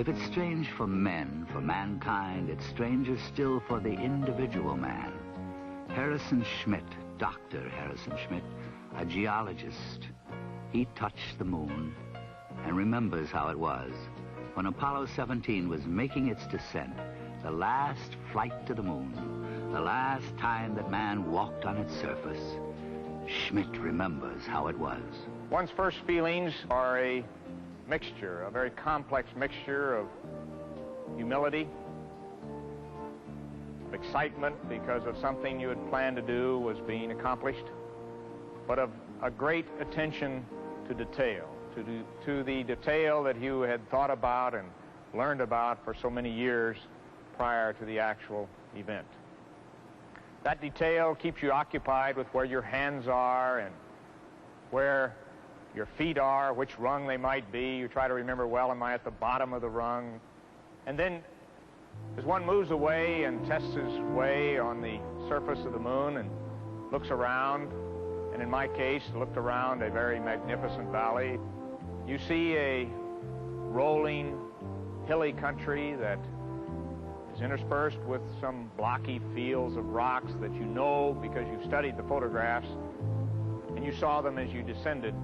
If it's strange for men, for mankind, it's stranger still for the individual man. Harrison Schmitt, Dr. Harrison Schmitt, a geologist, he touched the moon and remembers how it was when Apollo 17 was making its descent, the last flight to the moon, the last time that man walked on its surface. Schmitt remembers how it was. One's first feelings are a mixture, a very complex mixture of humility, of excitement because of something you had planned to do was being accomplished, but of a great attention to detail, to the detail that you had thought about and learned about for so many years prior to the actual event. That detail keeps you occupied with where your hands are and where your feet are, which rung they might be. You try to remember, well, am I at the bottom of the rung? And then as one moves away and tests his way on the surface of the moon and looks around, and in my case, looked around a very magnificent valley, you see a rolling, hilly country that is interspersed with some blocky fields of rocks that you know because you've studied the photographs, and you saw them as you descended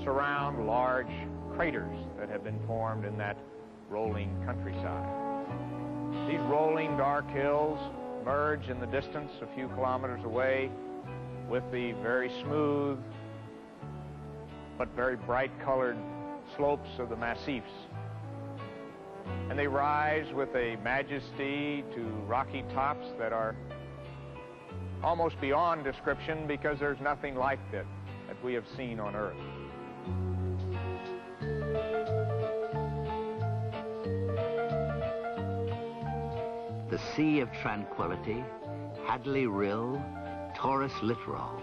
surround large craters that have been formed in that rolling countryside. These rolling dark hills merge in the distance a few kilometers away with the very smooth but very bright-colored slopes of the massifs. And they rise with a majesty to rocky tops that are almost beyond description because there's nothing like that we have seen on Earth. The Sea of Tranquility, Hadley Rill, Taurus Littoral.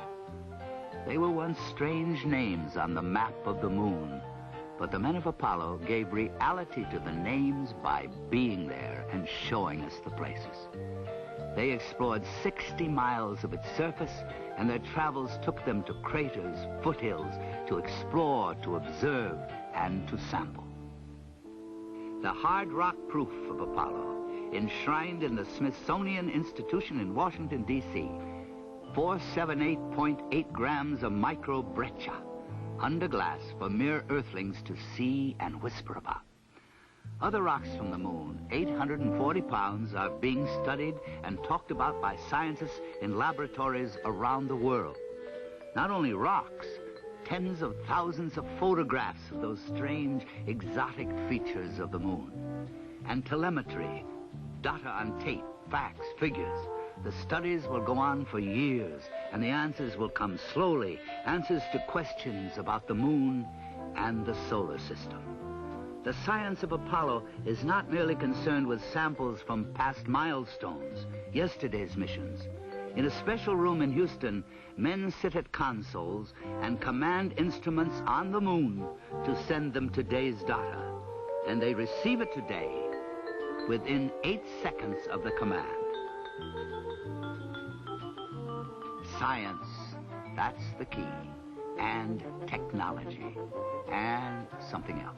They were once strange names on the map of the moon, but the men of Apollo gave reality to the names by being there and showing us the places. They explored 60 miles of its surface, and their travels took them to craters, foothills, to explore, to observe, and to sample. The hard rock proof of Apollo, enshrined in the Smithsonian Institution in Washington, D.C., 478.8 grams of microbreccia, under glass for mere earthlings to see and whisper about. Other rocks from the moon, 840 pounds, are being studied and talked about by scientists in laboratories around the world. Not only rocks, tens of thousands of photographs of those strange, exotic features of the moon. And telemetry, data on tape, facts, figures. The studies will go on for years, and the answers will come slowly, answers to questions about the moon and the solar system. The science of Apollo is not merely concerned with samples from past milestones, yesterday's missions. In a special room in Houston, men sit at consoles and command instruments on the moon to send them today's data. And they receive it today within 8 seconds of the command. Science, that's the key, and technology, and something else.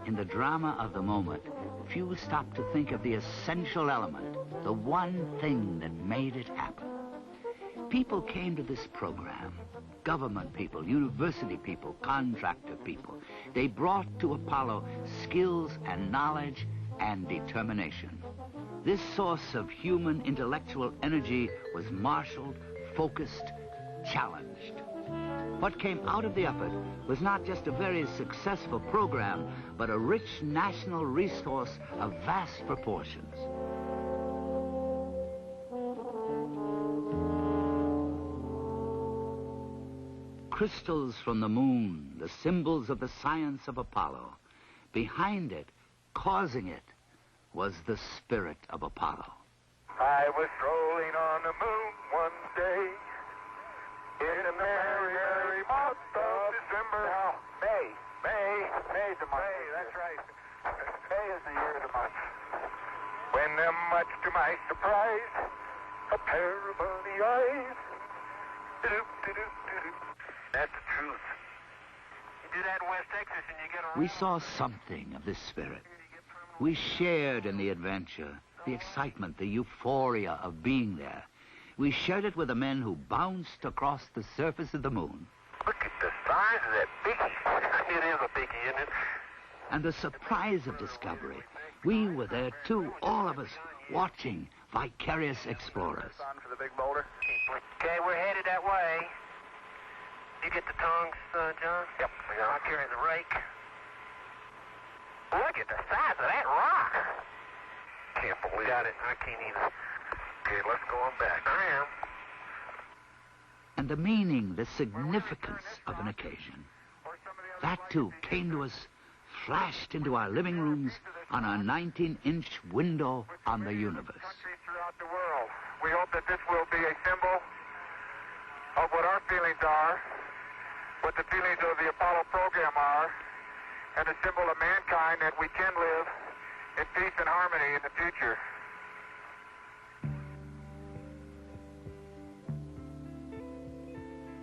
In the drama of the moment, few stop to think of the essential element, the one thing that made it happen. People came to this program, government people, university people, contractor people. They brought to Apollo skills and knowledge and determination. This source of human intellectual energy was marshaled, focused, challenged. What came out of the effort was not just a very successful program, but a rich national resource of vast proportions. Crystals from the moon, the symbols of the science of Apollo. Behind it, causing it, was the spirit of Apollo. I was strolling on the moon one day in a merry, merry month of December. Now, May's the month. May, that's right. May is the year of the month. When, much to my surprise, a pair of bunny eyes. That's the truth. You do that in West Texas and you get a... We saw something of this spirit. We shared in the adventure, the excitement, the euphoria of being there. We shared it with the men who bounced across the surface of the moon. Look at the size of that biggie. It is a biggie, isn't it? And the surprise of discovery. We were there too, all of us, watching, vicarious explorers. On for the big boulder. Okay, we're headed that way. You get the tongs, John? Yep. I'll carry the rake. Look at the size of that rock. Can't believe it. I can't either. Okay, let's go on back. I am. And the meaning, the significance of an occasion. That too came to us, flashed into our living rooms on our 19-inch window on the universe. Throughout the world. We hope that this will be a symbol of what our feelings are, what the feelings of the Apollo program are, and a symbol of mankind that we can live in peace and harmony in the future.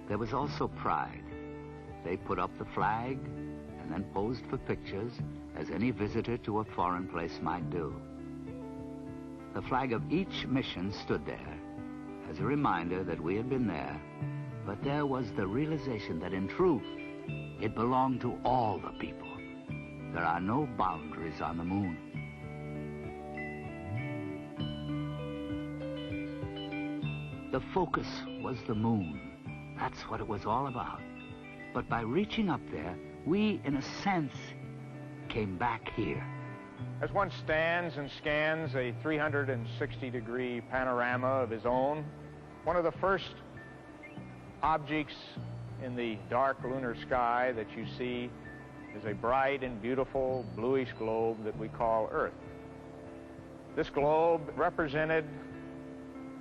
There was also pride. They put up the flag and then posed for pictures as any visitor to a foreign place might do. The flag of each mission stood there as a reminder that we had been there, but there was the realization that in truth, it belonged to all the people. There are no boundaries on the moon. The focus was the moon. That's what it was all about. But by reaching up there, we, in a sense, came back here. As one stands and scans a 360-degree panorama of his own, one of the first objects in the dark lunar sky that you see is a bright and beautiful bluish globe that we call Earth. This globe represented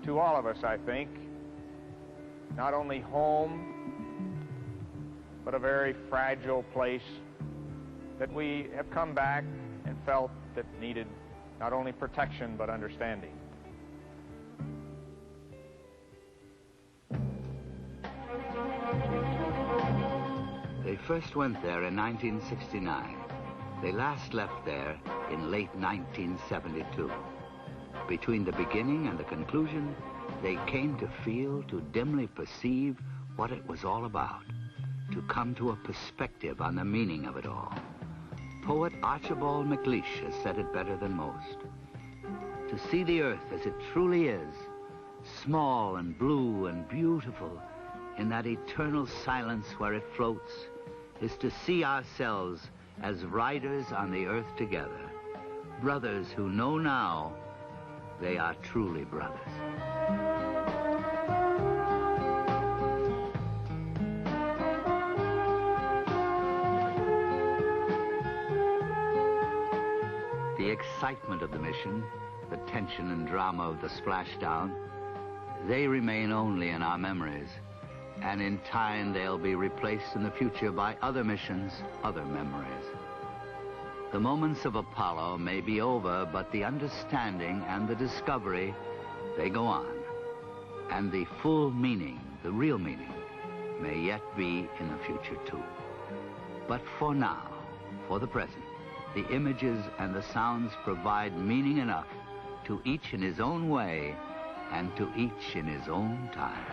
to all of us, I think, not only home, but a very fragile place that we have come back and felt that needed not only protection, but understanding. They first went there in 1969. They last left there in late 1972. Between the beginning and the conclusion, they came to feel, to dimly perceive what it was all about, to come to a perspective on the meaning of it all. Poet Archibald MacLeish has said it better than most. To see the earth as it truly is, small and blue and beautiful, in that eternal silence where it floats, is to see ourselves as riders on the earth together, brothers who know now they are truly brothers. The excitement of the mission, the tension and drama of the splashdown, they remain only in our memories. And in time, they'll be replaced in the future by other missions, other memories. The moments of Apollo may be over, but the understanding and the discovery, they go on. And the full meaning, the real meaning, may yet be in the future too. But for now, for the present, the images and the sounds provide meaning enough to each in his own way and to each in his own time.